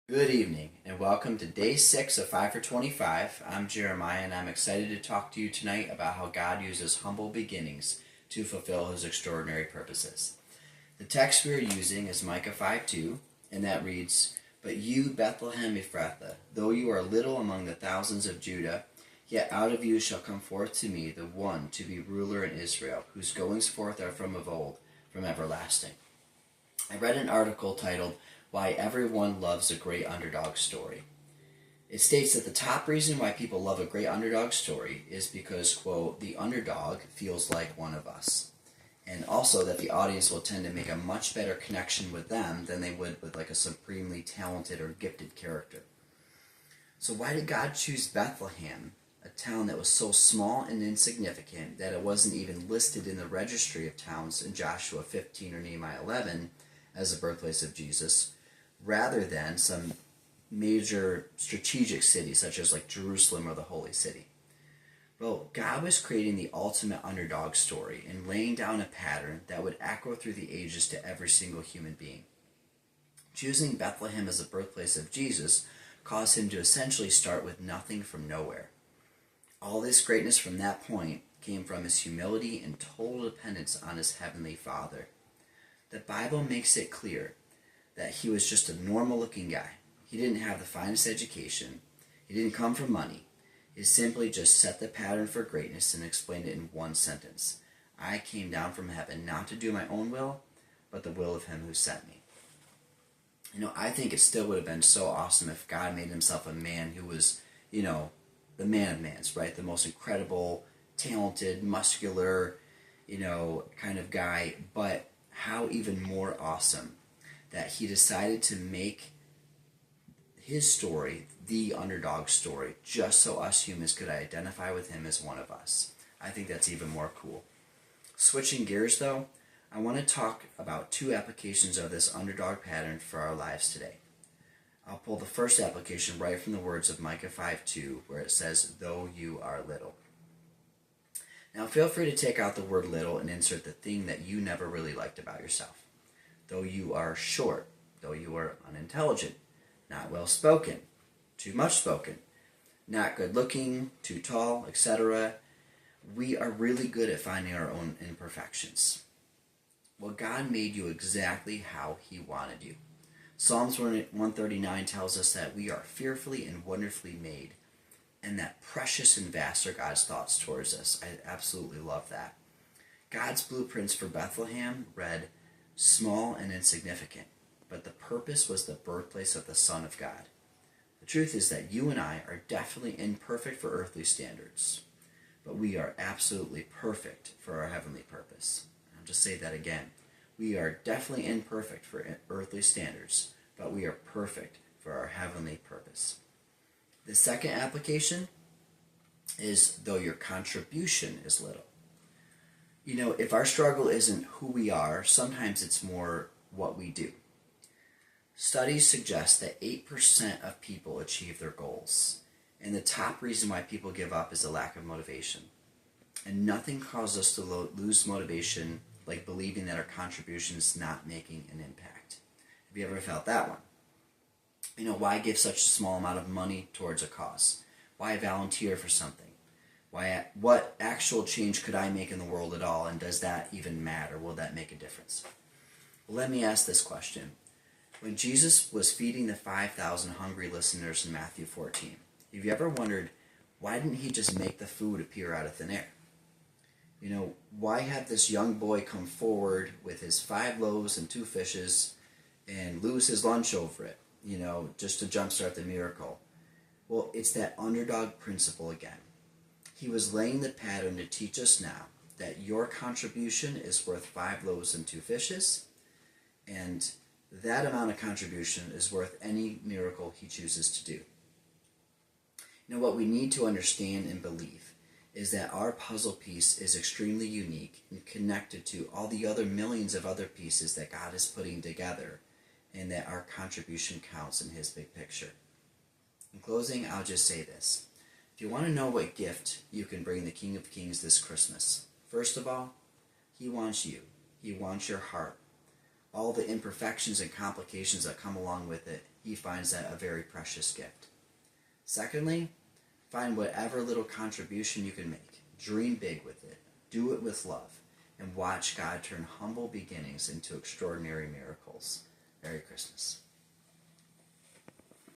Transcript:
Good evening, and welcome to day 6 of 5 for 25. I'm Jeremiah, and I'm excited to talk to you tonight about how God uses humble beginnings to fulfill his extraordinary purposes. The text we are using is Micah 5:2, and that reads, "But you, Bethlehem Ephrathah, though you are little among the thousands of Judah, yet out of you shall come forth to me the one to be ruler in Israel, whose goings forth are from of old, from everlasting." I read an article titled, "Why Everyone Loves a Great Underdog Story." It states that the top reason why people love a great underdog story is because, quote, the underdog feels like one of us. And also that the audience will tend to make a much better connection with them than they would with like a supremely talented or gifted character. So why did God choose Bethlehem, a town that was so small and insignificant that it wasn't even listed in the registry of towns in Joshua 15 or Nehemiah 11 as the birthplace of Jesus, rather than some major strategic cities such as like Jerusalem or the Holy City? Well, God was creating the ultimate underdog story and laying down a pattern that would echo through the ages to every single human being. Choosing Bethlehem as the birthplace of Jesus caused him to essentially start with nothing from nowhere. All this greatness from that point came from his humility and total dependence on his heavenly Father. The Bible makes it clear that he was just a normal-looking guy. He didn't have the finest education. He didn't come from money. He simply just set the pattern for greatness and explained it in one sentence. "I came down from heaven not to do my own will, but the will of him who sent me." I think it still would have been so awesome if God made himself a man who was, the man of mans, right? The most incredible, talented, muscular, kind of guy. But how even more awesome that he decided to make his story the underdog story just so us humans could identify with him as one of us. I think that's even more cool. Switching gears though, I want to talk about two applications of this underdog pattern for our lives today. I'll pull the first application right from the words of Micah 5:2, where it says, "Though you are little." Now feel free to take out the word little and insert the thing that you never really liked about yourself. Though you are short, though you are unintelligent, not well spoken, too much spoken, not good looking, too tall, etc. We are really good at finding our own imperfections. Well, God made you exactly how he wanted you. Psalms 139 tells us that we are fearfully and wonderfully made, and that precious and vast are God's thoughts towards us. I absolutely love that. God's blueprints for Bethlehem read small and insignificant, but the purpose was the birthplace of the Son of God. The truth is that you and I are definitely imperfect for earthly standards, but we are absolutely perfect for our heavenly purpose. I'll just say that again. We are definitely imperfect for earthly standards, but we are perfect for our heavenly purpose. The second application is though your contribution is little. If our struggle isn't who we are, sometimes it's more what we do. Studies suggest that 8% of people achieve their goals, and the top reason why people give up is a lack of motivation. And nothing causes us to lose motivation like believing that our contribution is not making an impact. Have you ever felt that one? Why give such a small amount of money towards a cause? Why volunteer for something? What actual change could I make in the world at all, and does that even matter? Will that make a difference? Well, let me ask this question. When Jesus was feeding the 5,000 hungry listeners in Matthew 14, have you ever wondered, why didn't he just make the food appear out of thin air? Why have this young boy come forward with his 5 loaves and 2 fishes and lose his lunch over it, just to jumpstart the miracle? Well, it's that underdog principle again. He was laying the pattern to teach us now that your contribution is worth 5 loaves and 2 fishes, and that amount of contribution is worth any miracle he chooses to do. What we need to understand and believe is that our puzzle piece is extremely unique and connected to all the other millions of other pieces that God is putting together, and that our contribution counts in his big picture. In closing, I'll just say this. If you want to know what gift you can bring the King of Kings this Christmas, first of all, he wants you. He wants your heart. All the imperfections and complications that come along with it, he finds that a very precious gift. Secondly, find whatever little contribution you can make. Dream big with it. Do it with love. And watch God turn humble beginnings into extraordinary miracles. Merry Christmas.